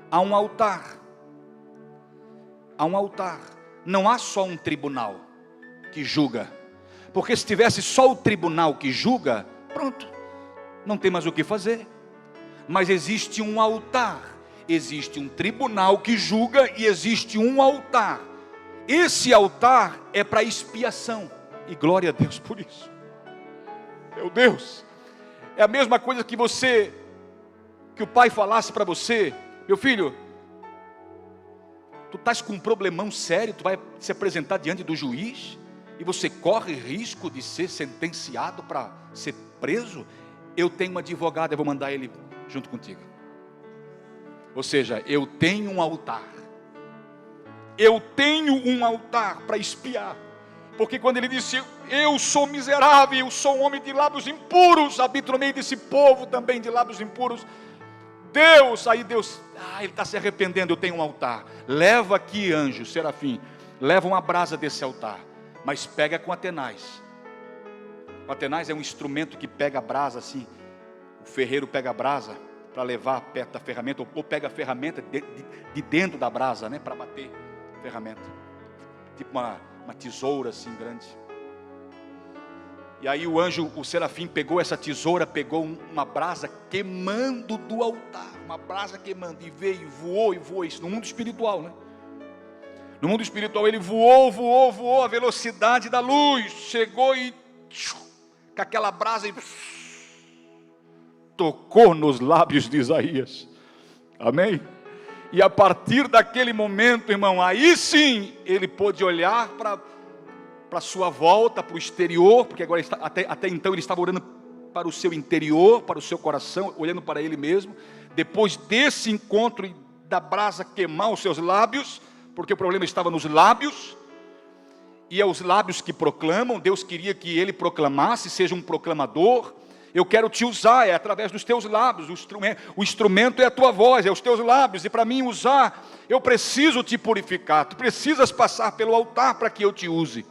Há um altar. Há um altar. Não há só um tribunal que julga. Porque se tivesse só o tribunal que julga, pronto, não tem mais o que fazer. Mas existe um altar. Existe um tribunal que julga e existe um altar. Esse altar é para expiação. E glória a Deus por isso. Meu Deus. É a mesma coisa que o pai falasse para você, meu filho, tu estás com um problemão sério, tu vai se apresentar diante do juiz, e você corre risco de ser sentenciado para ser preso. Eu tenho um advogado, eu vou mandar ele junto contigo. Ou seja, eu tenho um altar. Eu tenho um altar para expiar. Porque quando ele disse, eu sou miserável, eu sou um homem de lábios impuros, habito no meio desse povo também de lábios impuros. Deus, ele está se arrependendo, eu tenho um altar. Leva aqui, anjo, Serafim, leva uma brasa desse altar, mas pega com Atenaz. O Atenaz é um instrumento que pega a brasa assim. O ferreiro pega a brasa para levar perto da ferramenta, ou pega a ferramenta de dentro da brasa, né, para bater a ferramenta. Tipo uma tesoura assim grande. E aí o Serafim pegou essa tesoura, pegou uma brasa queimando do altar, uma brasa queimando, e veio, voou, isso no mundo espiritual, né? No mundo espiritual ele voou, a velocidade da luz, chegou e com aquela brasa e tocou nos lábios de Isaías. Amém? E a partir daquele momento, irmão, aí sim, ele pôde olhar para a sua volta, para o exterior, porque agora até então ele estava orando para o seu interior, para o seu coração, olhando para ele mesmo. Depois desse encontro e da brasa queimar os seus lábios, porque o problema estava nos lábios, e é os lábios que proclamam. Deus queria que ele proclamasse, seja um proclamador. Eu quero te usar, é através dos teus lábios, o instrumento é a tua voz, é os teus lábios, e para mim usar, eu preciso te purificar, tu precisas passar pelo altar para que eu te use.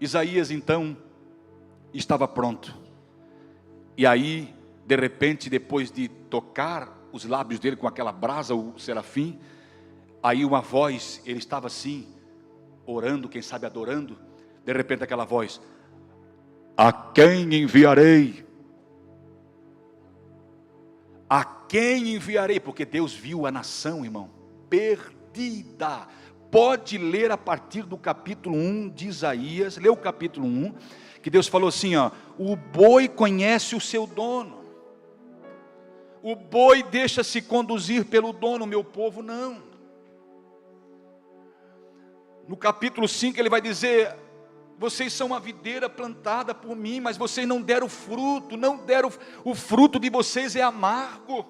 Isaías então estava pronto, e aí de repente, depois de tocar os lábios dele com aquela brasa, o Serafim, aí uma voz, ele estava assim, orando, quem sabe adorando, de repente aquela voz, a quem enviarei? A quem enviarei? Porque Deus viu a nação, irmão, perdida. Pode ler a partir do capítulo 1 de Isaías, lê o capítulo 1, que Deus falou assim, ó, o boi conhece o seu dono. O boi deixa-se conduzir pelo dono, meu povo não. No capítulo 5 ele vai dizer, vocês são uma videira plantada por mim, mas vocês não deram fruto, o fruto de vocês é amargo.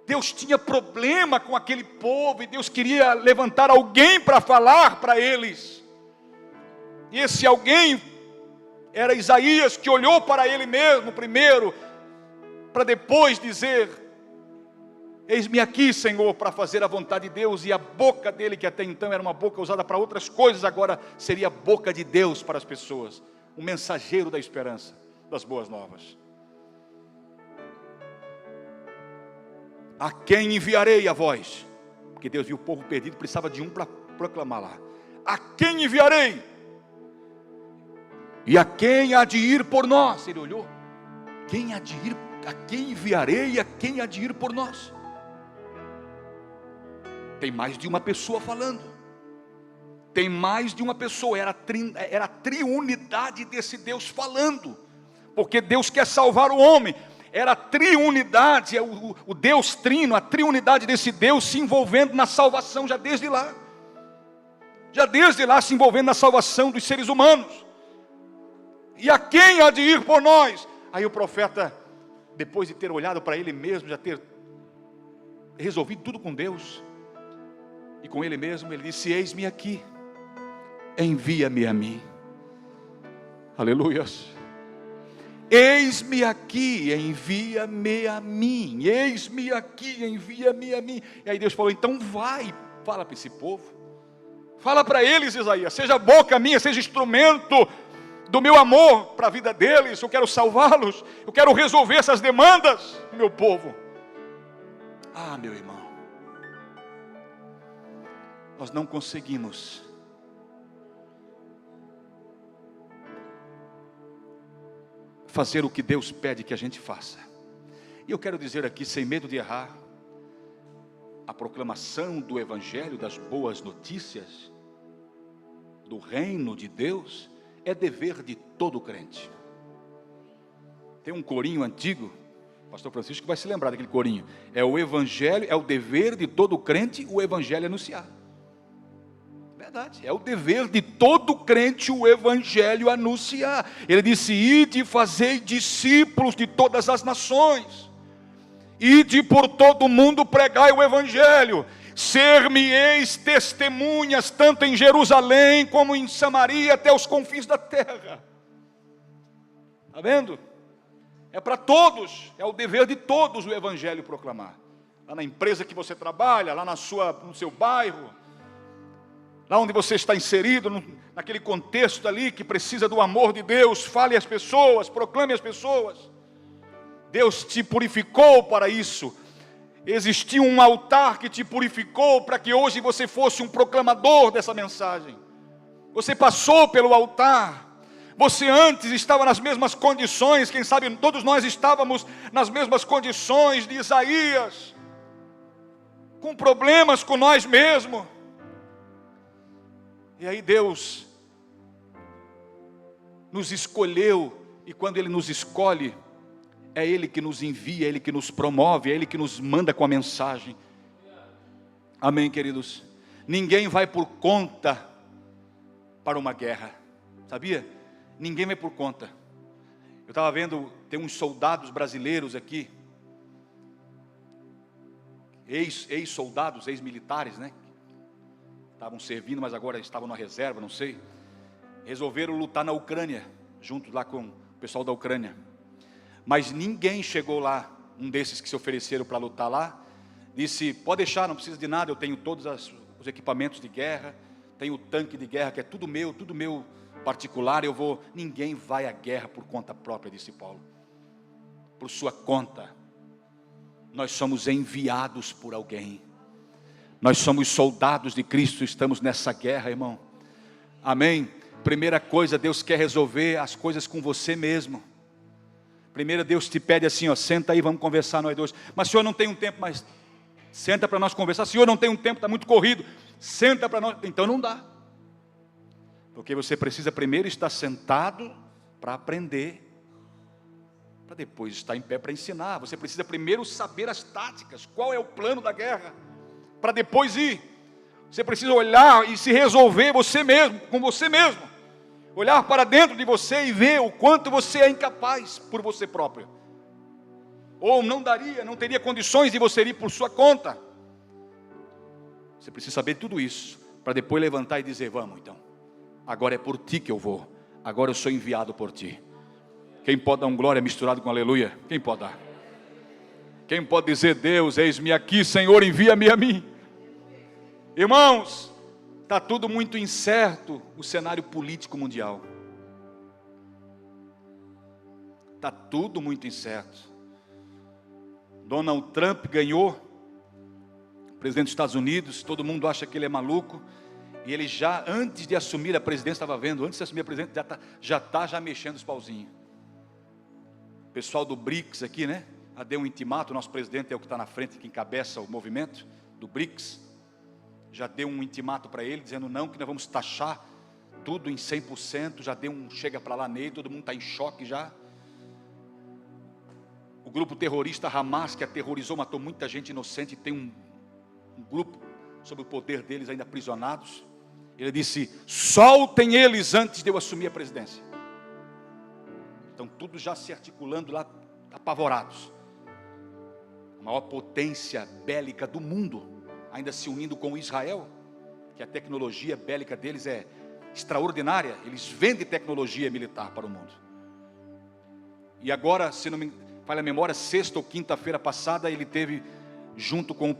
Deus tinha problema com aquele povo, e Deus queria levantar alguém para falar para eles. E esse alguém era Isaías, que olhou para ele mesmo primeiro, para depois dizer, eis-me aqui, Senhor, para fazer a vontade de Deus. E a boca dele, que até então era uma boca usada para outras coisas, agora seria a boca de Deus para as pessoas, um mensageiro da esperança, das boas novas. A quem enviarei a voz? Porque Deus viu o povo perdido, precisava de um para proclamar lá. A quem enviarei? E a quem há de ir por nós? Ele olhou, quem há de ir? A quem enviarei e a quem há de ir por nós? Tem mais de uma pessoa falando. Tem mais de uma pessoa. Era a triunidade desse Deus falando. Porque Deus quer salvar o homem. Era a triunidade, o Deus trino, a triunidade desse Deus se envolvendo na salvação já desde lá. Já desde lá se envolvendo na salvação dos seres humanos. E a quem há de ir por nós? Aí o profeta, depois de ter olhado para ele mesmo, já ter resolvido tudo com Deus, e com ele mesmo, ele disse: eis-me aqui, envia-me a mim. Aleluias. Eis-me aqui, envia-me a mim. Eis-me aqui, envia-me a mim. E aí Deus falou: então vai, fala para esse povo. Fala para eles, Isaías, seja boca minha, seja instrumento do meu amor para a vida deles. Eu quero salvá-los, eu quero resolver essas demandas, meu povo. Ah, meu irmão, nós não conseguimos fazer o que Deus pede que a gente faça. E eu quero dizer aqui, sem medo de errar, a proclamação do Evangelho, das boas notícias, do reino de Deus, é dever de todo crente. Tem um corinho antigo, o pastor Francisco vai se lembrar daquele corinho. É o Evangelho, é o dever de todo crente o Evangelho anunciar. Verdade, é o dever de todo crente o Evangelho anunciar. Ele disse: ide e fazei discípulos de todas as nações. Ide por todo o mundo pregai o Evangelho. Ser-me-eis testemunhas, tanto em Jerusalém como em Samaria, até os confins da terra. Está vendo? É para todos, é o dever de todos o Evangelho proclamar. Lá na empresa que você trabalha, lá no seu bairro, lá onde você está inserido, naquele contexto ali que precisa do amor de Deus, fale às pessoas, proclame às pessoas. Deus te purificou para isso. Existiu um altar que te purificou para que hoje você fosse um proclamador dessa mensagem. Você passou pelo altar. Você antes estava nas mesmas condições, quem sabe todos nós estávamos nas mesmas condições de Isaías, com problemas com nós mesmos. E aí Deus nos escolheu, e quando Ele nos escolhe, é Ele que nos envia, é Ele que nos promove, é Ele que nos manda com a mensagem. Amém, queridos? Ninguém vai por conta para uma guerra, sabia? Ninguém vai por conta. Eu estava vendo, tem uns soldados brasileiros aqui, ex-soldados, ex-militares, né? Estavam servindo, mas agora estavam na reserva, não sei. Resolveram lutar na Ucrânia, junto lá com o pessoal da Ucrânia. Mas ninguém chegou lá, um desses que se ofereceram para lutar lá, disse: pode deixar, não precisa de nada, eu tenho todos os equipamentos de guerra, tenho o tanque de guerra, que é tudo meu particular, eu vou. Ninguém vai à guerra por conta própria, disse Paulo, por sua conta. Nós somos enviados por alguém, nós somos soldados de Cristo, estamos nessa guerra, irmão. Amém? Primeira coisa, Deus quer resolver as coisas com você mesmo. Primeiro Deus te pede assim, ó, senta aí, vamos conversar nós dois. Mas senhor, não tem um tempo, mas senta para nós conversar. Senhor, não tem um tempo, está muito corrido, senta para nós. Então não dá, porque você precisa primeiro estar sentado para aprender, para depois estar em pé para ensinar. Você precisa primeiro saber as táticas, qual é o plano da guerra, para depois ir. Você precisa olhar e se resolver você mesmo, com você mesmo. Olhar para dentro de você e ver o quanto você é incapaz por você próprio. Ou não teria condições de você ir por sua conta. Você precisa saber tudo isso, para depois levantar e dizer: vamos então, agora é por ti que eu vou, agora eu sou enviado por ti. Quem pode dar um glória misturado com aleluia? Quem pode dar? Quem pode dizer: Deus, eis-me aqui, Senhor, envia-me a mim? Irmãos, está tudo muito incerto, o cenário político mundial. Está tudo muito incerto. Donald Trump ganhou, presidente dos Estados Unidos, todo mundo acha que ele é maluco, e ele já, antes de assumir a presidência, estava vendo, antes de assumir a presidência, já está mexendo os pauzinhos. O pessoal do BRICS aqui, né? Deu um intimato, o nosso presidente é o que está na frente, que encabeça o movimento do BRICS. já deu um intimato para ele, dizendo não, que nós vamos taxar tudo em 100%, já deu um chega para lá nele, todo mundo está em choque já. O grupo terrorista Hamas, que aterrorizou, matou muita gente inocente, tem um grupo sob o poder deles ainda aprisionados. Ele disse, soltem eles antes de eu assumir a presidência. Então tudo já se articulando lá, apavorados. A maior potência bélica do mundo, ainda se unindo com Israel, que a tecnologia bélica deles é extraordinária, eles vendem tecnologia militar para o mundo. E agora, se não me falha a memória, sexta ou quinta-feira passada, ele teve junto com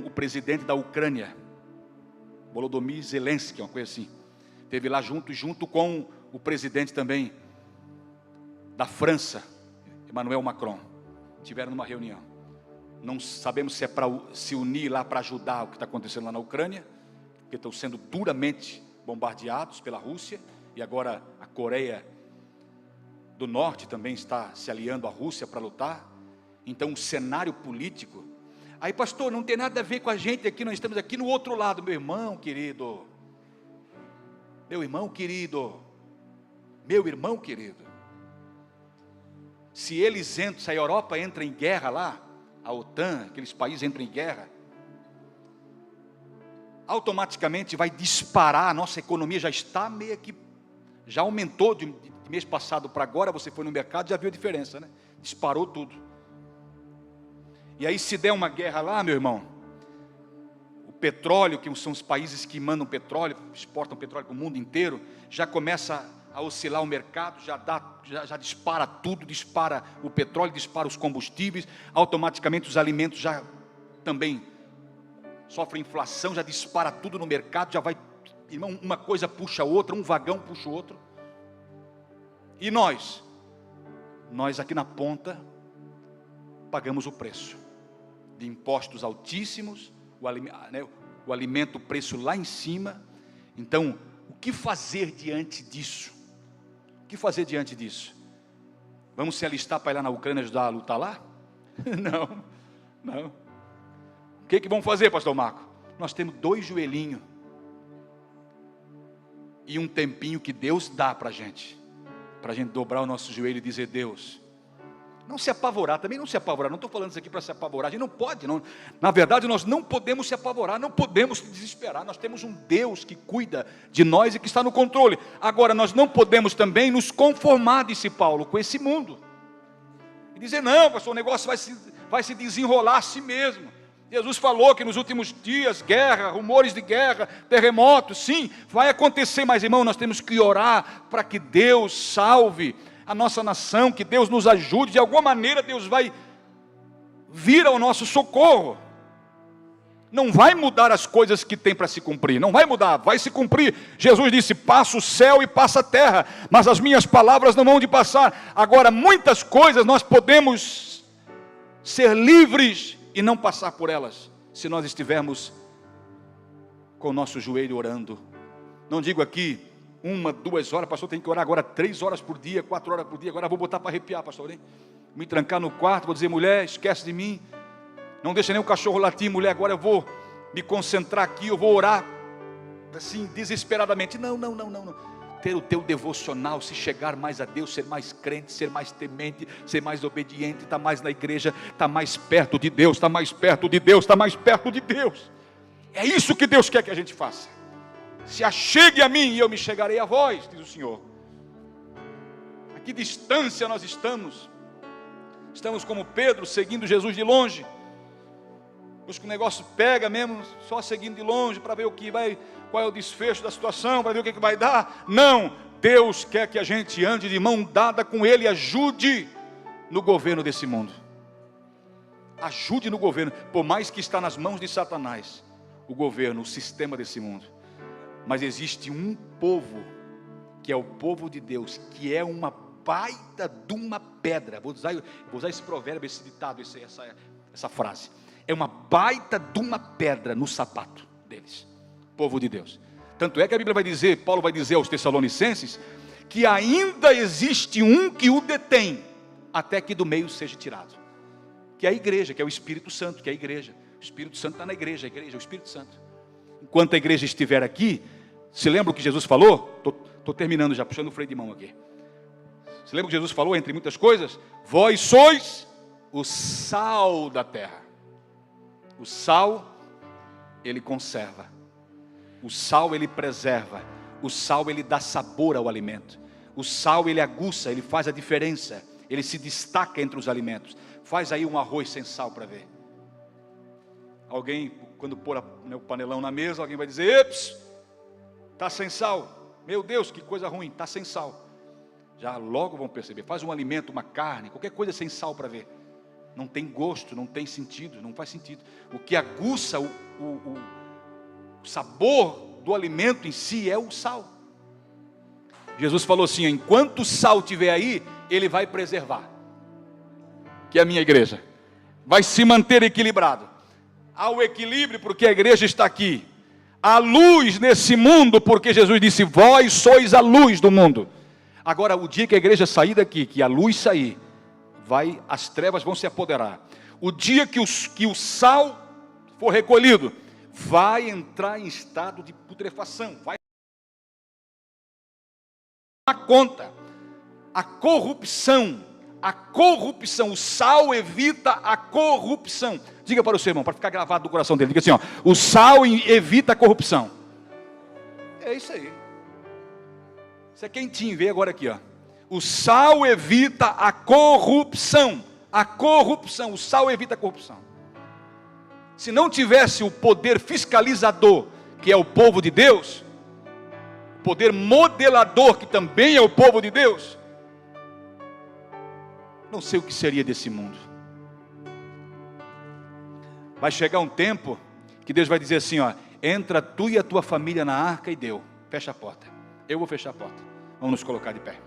o presidente da Ucrânia, Volodymyr Zelensky, uma coisa assim, teve lá junto com o presidente também da França, Emmanuel Macron, tiveram numa reunião. Não sabemos se é para se unir lá para ajudar o que está acontecendo lá na Ucrânia, porque estão sendo duramente bombardeados pela Rússia, e agora a Coreia do Norte também está se aliando à Rússia para lutar. Então o cenário político, aí pastor, não tem nada a ver com a gente aqui, nós estamos aqui no outro lado. Meu irmão querido, se eles entram, se a Europa entra em guerra lá, a OTAN, aqueles países entram em guerra, automaticamente vai disparar, a nossa economia já está meio que, já aumentou de mês passado para agora, você foi no mercado, já viu a diferença, né? Disparou tudo. E aí se der uma guerra lá, meu irmão, o petróleo, que são os países que mandam petróleo, exportam petróleo para o mundo inteiro, já começa a oscilar o mercado, já dispara tudo, dispara o petróleo, dispara os combustíveis, automaticamente os alimentos já também sofrem inflação, já dispara tudo no mercado, já vai, irmão, uma coisa puxa a outra, um vagão puxa o outro. E nós aqui na ponta, pagamos o preço de impostos altíssimos, o alimento, o preço lá em cima. Então, o que fazer diante disso? O que fazer diante disso? Vamos se alistar para ir lá na Ucrânia ajudar a lutar lá? Não. O que vamos fazer, pastor Marco? Nós temos 2 joelhinhos e um tempinho que Deus dá para a gente dobrar o nosso joelho e dizer, Deus, não se apavorar, também não se apavorar, não estou falando isso aqui para se apavorar, a gente não pode, não. Na verdade nós não podemos se apavorar, não podemos se desesperar, nós temos um Deus que cuida de nós e que está no controle. Agora nós não podemos também nos conformar, disse Paulo, com esse mundo, e dizer, não pastor, o negócio vai se desenrolar a si mesmo. Jesus falou que nos últimos dias, guerra, rumores de guerra, terremotos, sim, vai acontecer, mas irmão, nós temos que orar para que Deus salve a nossa nação, que Deus nos ajude, de alguma maneira Deus vai vir ao nosso socorro. Não vai mudar as coisas que tem para se cumprir, não vai mudar, vai se cumprir. Jesus disse, passa o céu e passa a terra, mas as minhas palavras não vão de passar. Agora, muitas coisas nós podemos ser livres e não passar por elas, se nós estivermos com o nosso joelho orando. Não digo aqui 1, 2 horas, pastor, tem que orar agora 3 horas por dia, 4 horas por dia, agora vou botar para arrepiar, pastor, hein? Me trancar no quarto, vou dizer, mulher, esquece de mim, não deixa nem o cachorro latir, mulher, agora eu vou me concentrar aqui, eu vou orar, assim, desesperadamente. Não. Ter o teu devocional, se chegar mais a Deus, ser mais crente, ser mais temente, ser mais obediente, estar mais na igreja, estar mais perto de Deus, estar mais perto de Deus, estar mais perto de Deus. É isso que Deus quer que a gente faça. Se achegue a mim e eu me chegarei a vós, diz o Senhor. A que distância nós estamos? Estamos como Pedro, seguindo Jesus de longe. Pois que o negócio pega mesmo, só seguindo de longe, para ver qual é o desfecho da situação, para ver o que vai dar. Não, Deus quer que a gente ande de mão dada com Ele, ajude no governo desse mundo. Ajude no governo, por mais que está nas mãos de Satanás, o governo, o sistema desse mundo. Mas existe um povo, que é o povo de Deus, que é uma baita de uma pedra. Vou usar esse provérbio, esse ditado, essa frase. É uma baita de uma pedra no sapato deles, povo de Deus. Tanto é que a Bíblia vai dizer, Paulo vai dizer aos Tessalonicenses, que ainda existe um que o detém, até que do meio seja tirado, que é a igreja, que é o Espírito Santo, que é a igreja. O Espírito Santo está na igreja, a igreja é o Espírito Santo. enquanto a igreja estiver aqui, se lembra o que Jesus falou? Estou terminando já, puxando o freio de mão aqui. Se lembra o que Jesus falou, entre muitas coisas? Vós sois o sal da terra. O sal, ele conserva. O sal, ele preserva. O sal, ele dá sabor ao alimento. O sal, ele aguça, ele faz a diferença. Ele se destaca entre os alimentos. Faz aí um arroz sem sal para ver. Alguém, quando pôr o panelão na mesa, alguém vai dizer: eps, está sem sal. Meu Deus, que coisa ruim, está sem sal. Já logo vão perceber. Faz um alimento, uma carne, qualquer coisa sem sal para ver. Não tem gosto, não tem sentido, não faz sentido. O que aguça o sabor do alimento em si é o sal. Jesus falou assim: enquanto o sal estiver aí, ele vai preservar. Que é a minha igreja. Vai se manter equilibrado. Há o equilíbrio porque a igreja está aqui. Há luz nesse mundo porque Jesus disse: vós sois a luz do mundo. Agora, o dia que a igreja sair daqui, que a luz sair, as trevas vão se apoderar. O dia que o sal for recolhido, vai entrar em estado de putrefação. Vai dar conta. A corrupção, o sal evita a corrupção. Diga para o seu irmão, para ficar gravado no coração dele, diga assim: ó, o sal evita a corrupção. É isso aí. Isso é quentinho, vê agora aqui, ó. O sal evita a corrupção. A corrupção, o sal evita a corrupção. Se não tivesse o poder fiscalizador, que é o povo de Deus, poder modelador, que também é o povo de Deus, não sei o que seria desse mundo. Vai chegar um tempo que Deus vai dizer assim: ó, entra tu e a tua família na arca, e deu, fecha a porta. Eu vou fechar a porta. Vamos nos colocar de pé.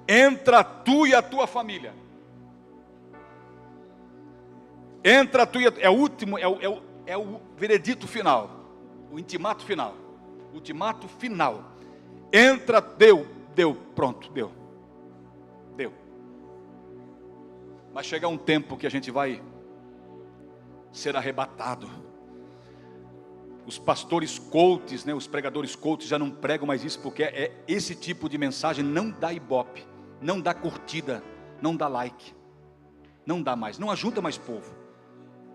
Entra tu e a tua família. Entra tu e a... é o último, é o veredito final, o intimato final. Ultimato final. Entra, deu, pronto, deu. Vai chegar um tempo que a gente vai ser arrebatado. Os pastores coaches, né, os pregadores coaches já não pregam mais isso, porque esse tipo de mensagem não dá ibope, não dá curtida, não dá like, não dá mais, não ajunta mais povo,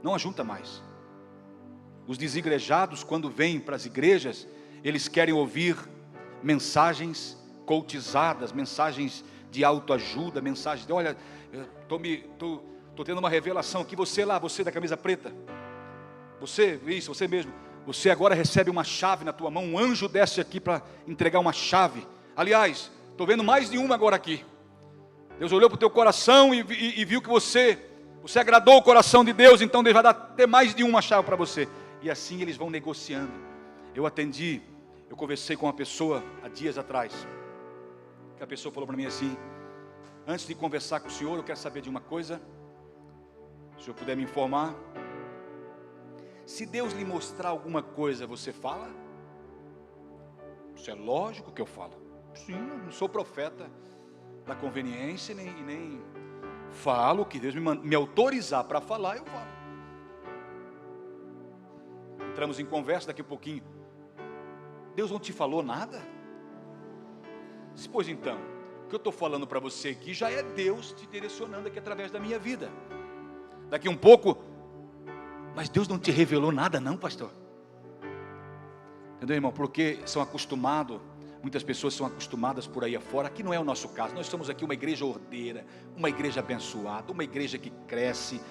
não ajunta mais. Os desigrejados, quando vêm para as igrejas, eles querem ouvir mensagens coachizadas, mensagens de autoajuda, mensagens de: olha, estou tendo uma revelação aqui, você da camisa preta, você mesmo, você agora recebe uma chave na tua mão, um anjo desce aqui para entregar uma chave. Aliás, estou vendo mais de uma agora aqui. Deus olhou para o teu coração e viu que você agradou o coração de Deus, então Deus vai ter mais de uma chave para você. E assim eles vão negociando. Eu conversei com uma pessoa há dias atrás, que a pessoa falou para mim assim: antes de conversar com o senhor, eu quero saber de uma coisa, se o senhor puder me informar. Se Deus lhe mostrar alguma coisa, você fala? Isso é lógico que eu falo. Sim, não sou profeta da conveniência, nem falo. O que Deus me autorizar para falar, eu falo. Entramos em conversa daqui a pouquinho. Deus não te falou nada? Pois então, o que eu estou falando para você aqui já é Deus te direcionando aqui através da minha vida. Daqui um pouco: mas Deus não te revelou nada não, pastor? Entendeu, irmão? Porque muitas pessoas são acostumadas por aí afora. Aqui não é o nosso caso. Nós somos aqui uma igreja ordeira, uma igreja abençoada, uma igreja que cresce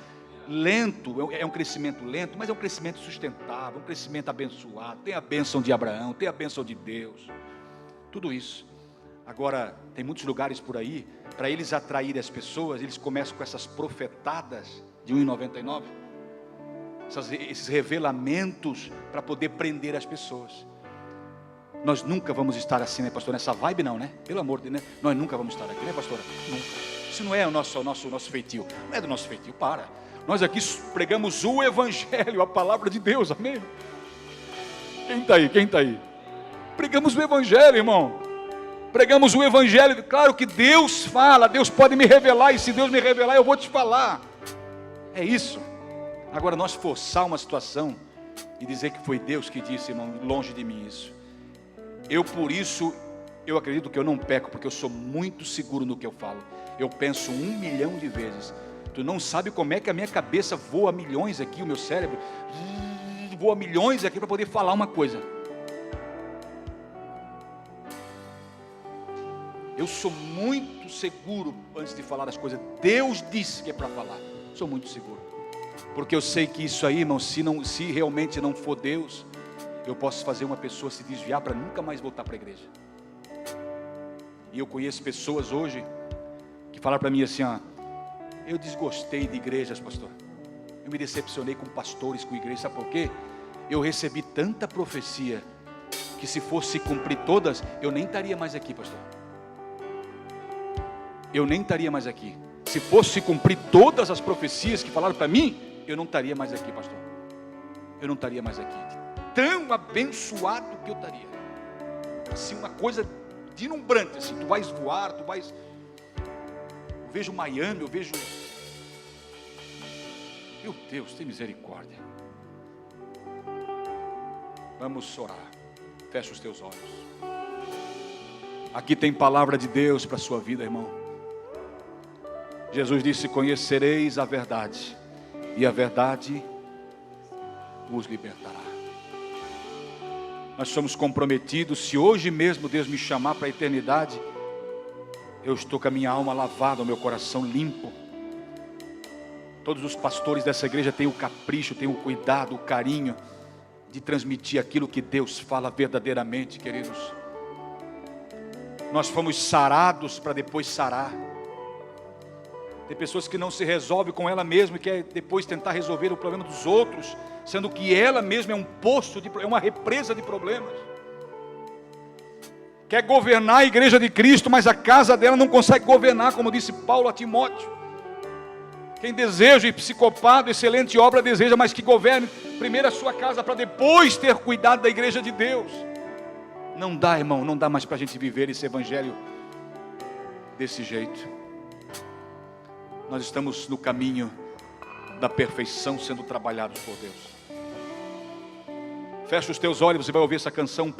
lento, é um crescimento lento, mas é um crescimento sustentável, um crescimento abençoado. Tem a bênção de Abraão, tem a bênção de Deus, tudo isso. Agora, tem muitos lugares por aí, para eles atraírem as pessoas, eles começam com essas profetadas de R$1,99, esses revelamentos para poder prender as pessoas. Nós nunca vamos estar assim, né, pastor? Nessa vibe não, né? Pelo amor de Deus, né? Nós nunca vamos estar aqui, né, pastora? Nunca. Isso não é o nosso feitio. Não é do nosso feitio, para. Nós aqui pregamos o Evangelho, a palavra de Deus, amém? Quem está aí? Pregamos o Evangelho, irmão. Pregamos o Evangelho. Claro que Deus fala, Deus pode me revelar, e se Deus me revelar, eu vou te falar. É isso. Agora, nós forçar uma situação e dizer que foi Deus que disse, irmão, longe de mim isso. Por isso, eu acredito que eu não peco, porque eu sou muito seguro no que eu falo. Eu penso 1 milhão de vezes. Tu não sabe como é que a minha cabeça voa milhões aqui, o meu cérebro voa milhões aqui para poder falar uma coisa. Eu sou muito seguro antes de falar as coisas. Deus disse que é para falar. Sou muito seguro. Porque eu sei que isso aí, irmão, se realmente não for Deus, eu posso fazer uma pessoa se desviar para nunca mais voltar para a igreja. E eu conheço pessoas hoje que falaram para mim assim, eu desgostei de igrejas, pastor. Eu me decepcionei com pastores, com igrejas. Sabe por quê? Eu recebi tanta profecia que se fosse cumprir todas, eu nem estaria mais aqui, pastor. Eu nem estaria mais aqui. Se fosse cumprir todas as profecias que falaram para mim, eu não estaria mais aqui, pastor. Eu não estaria mais aqui. Tão abençoado que eu estaria. Assim, uma coisa deslumbrante, assim, tu vais voar, tu vais... Eu vejo Miami, eu vejo... Meu Deus, tem misericórdia. Vamos orar. Fecha os teus olhos. Aqui tem palavra de Deus para a sua vida, irmão. Jesus disse, conhecereis a verdade, e a verdade os libertará. Nós somos comprometidos. Se hoje mesmo Deus me chamar para a eternidade, eu estou com a minha alma lavada, o meu coração limpo. Todos os pastores dessa igreja têm o capricho, têm o cuidado, o carinho de transmitir aquilo que Deus fala verdadeiramente, queridos. Nós fomos sarados para depois sarar. Tem pessoas que não se resolvem com ela mesma e quer depois tentar resolver o problema dos outros, sendo que ela mesma é um poço, é uma represa de problemas. Quer governar a igreja de Cristo, mas a casa dela não consegue governar, como disse Paulo a Timóteo. Quem deseja e psicopado, excelente obra deseja, mas que governe primeiro a sua casa, para depois ter cuidado da igreja de Deus. Não dá, irmão, não dá mais para a gente viver esse evangelho desse jeito. Nós estamos no caminho da perfeição, sendo trabalhados por Deus. Fecha os teus olhos, você vai ouvir essa canção.